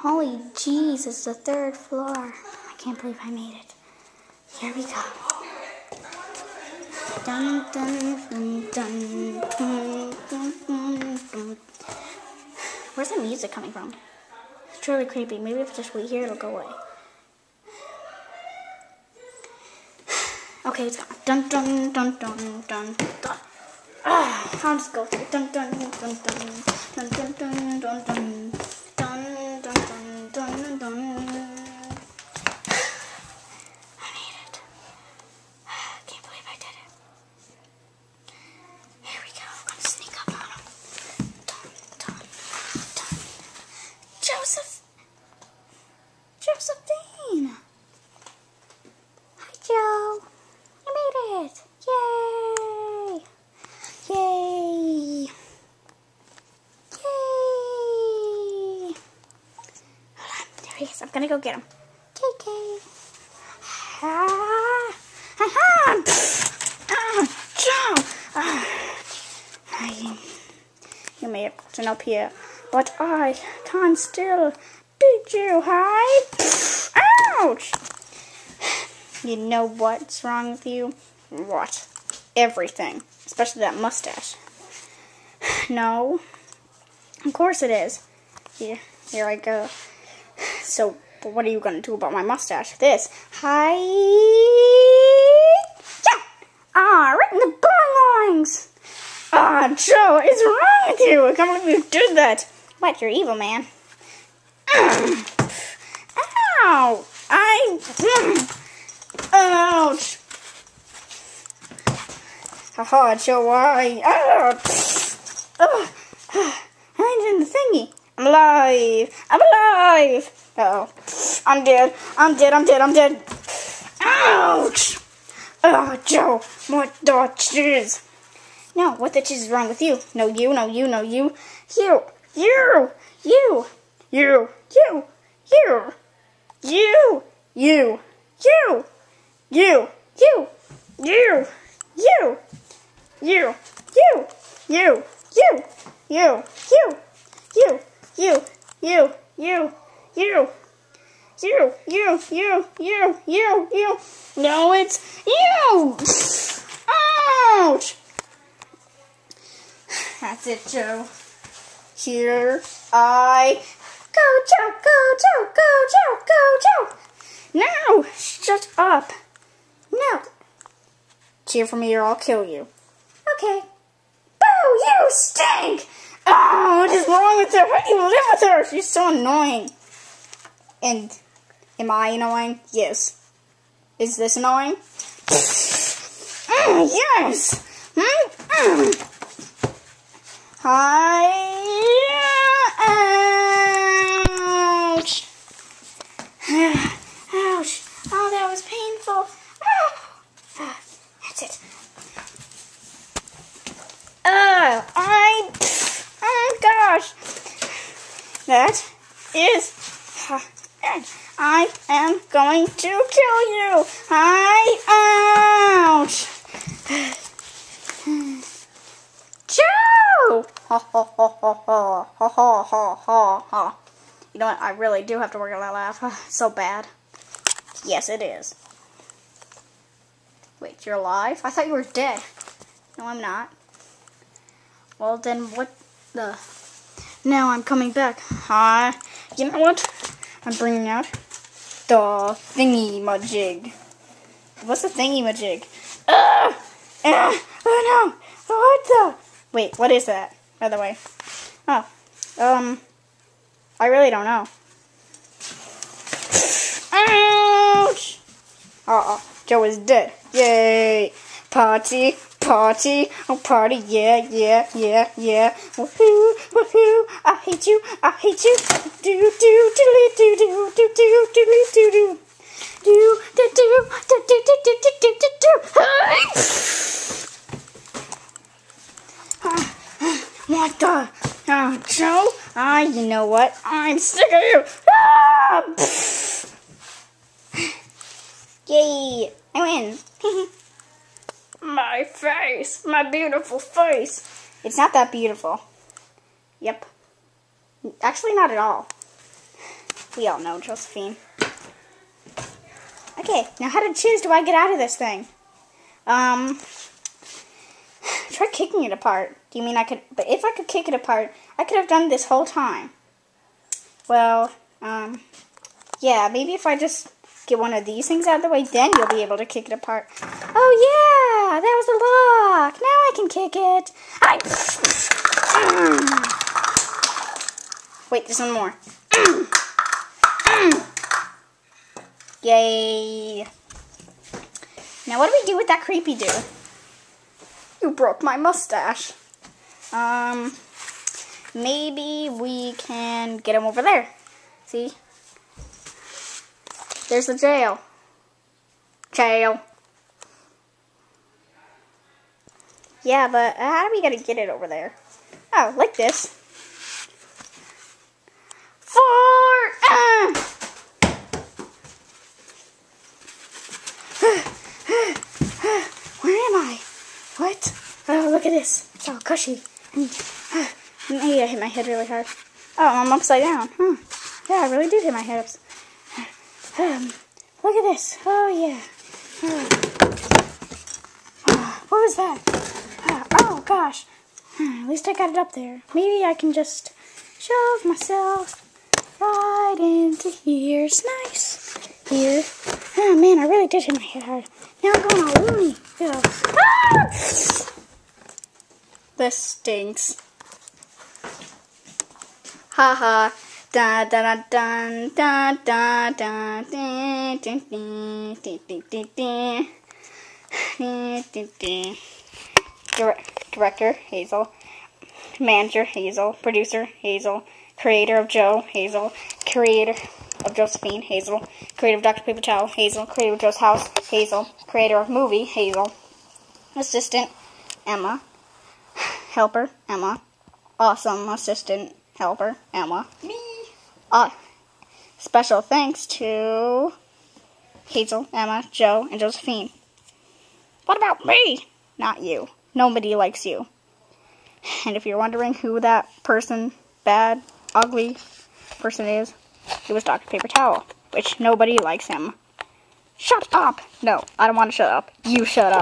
Holy jeez, it's the 3rd floor. I can't believe I made it. Here we go. Dun, dun, dun, dun, dun, dun, dun, dun. Where's the music coming from? It's really creepy. Maybe if I just wait here, it'll go away. Okay, it's gone. Dun, dun, dun, dun, dun, dun. I'll just go through. Dun, dun, dun, dun, dun, dun, dun, dun, dun, dun. Dun, dun, dun, dun, dun. I made it. Can't believe I did it. Here we go. I'm gonna sneak up on him. Dun, dun, dun. Josephine. Hi, Joe. I made it. Yay. Yay. Yay. Hold on. There he is. I'm gonna go get him. KK. Ah. Ha-ha. Joe. You may have gotten up here, but I can't still beat you. Hi. Ouch. You know what's wrong with you? What? Everything. Especially that mustache. No. Of course it is. Here I go. So, what are you going to do about my mustache? This. Hi. Yeah. Right in the bone lines. Joe, what is wrong with you? I can't believe you did that. What? You're evil, man. Ow. Ouch. Haha, Joe, why? I'm in the thingy. I'm alive. I'm alive. Uh-oh. I'm dead. I'm dead. I'm dead. I'm dead. Ouch. Joe, what the cheese? No, what the cheese is wrong with you? No, you, no, you, no, you. You. You. You. You. You. You. You. You. You. You. You. You. You. You, you, you, you, you, you, you, you, you, you, you, you. No, it's you. Ouch. That's it, Joe. Here I go, Joe, go, Joe, go, Joe, go, Joe. No, shut up. No. Cheer for me or I'll kill you. Okay. Boo! You stink! What is wrong with her? Why do you live with her? She's so annoying. And am I annoying? Yes. Is this annoying? Yes! Ouch! Ouch! Oh, that was painful. That's it. Oh gosh, that is, I am going to kill you. Ouch. Joe. Ha ha ha ha ha ha ha ha ha. You know what? I really do have to work on that laugh. So bad. Yes, it is. Wait, you're alive? I thought you were dead. No, I'm not. Well, then what the... Now I'm coming back. You know what? I'm bringing out the thingy-majig. What's the thingy-majig? Oh, no. What the... Wait, what is that, by the way? Oh, I really don't know. Ouch! Joe is dead. Yay! Party, party, oh party, yeah, yeah, yeah, yeah. Woohoo, woohoo, I hate you, I hate you. Do, do, doodly, do, do, do, do, doodly, do, do. Do, do, do, do, do, do, do, do, do, do. What the? Joe? You know what? I'm sick of you. Yay, I win. My face, my beautiful face. It's not that beautiful. Yep. Actually, not at all. We all know Josephine. Okay, now how to choose do I get out of this thing? Try kicking it apart. Do you mean I could, but if I could kick it apart, I could have done this whole time. Well, yeah, maybe if I just get one of these things out of the way, then you'll be able to kick it apart. Oh yeah, that was a lock. Now I can kick it. Wait, there's one more. Yay. Now what do we do with that creepy dude? You broke my mustache. Maybe we can get him over there. See? There's the jail. Jail. Yeah, but how are we gonna get it over there? Oh, like this. Where am I? What? Oh, look at this. It's all cushy. Maybe I hit my head really hard. Oh, I'm upside down. Yeah, I really did hit my head up. Look at this. Oh, yeah. What was that? Oh, gosh. At least I got it up there. Maybe I can just shove myself right into here. It's nice here. Oh, man, I really did hit my head hard. Now I'm going all loony. This stinks. Ha ha. Da da da dun da da da Director Hazel, manager Hazel, producer Hazel, creator of Joe Hazel, creator of Josephine Hazel, creator of Dr. Paper Towel Hazel, creator of Joe's House Hazel, creator of movie Hazel, assistant Emma, helper Emma, awesome assistant helper Emma. Me. Special thanks to Hazel, Emma, Joe, and Josephine. What about me? Not you. Nobody likes you. And if you're wondering who that person, bad, ugly person is, it was Dr. Paper Towel, which nobody likes him. Shut up! No, I don't want to shut up. You shut up.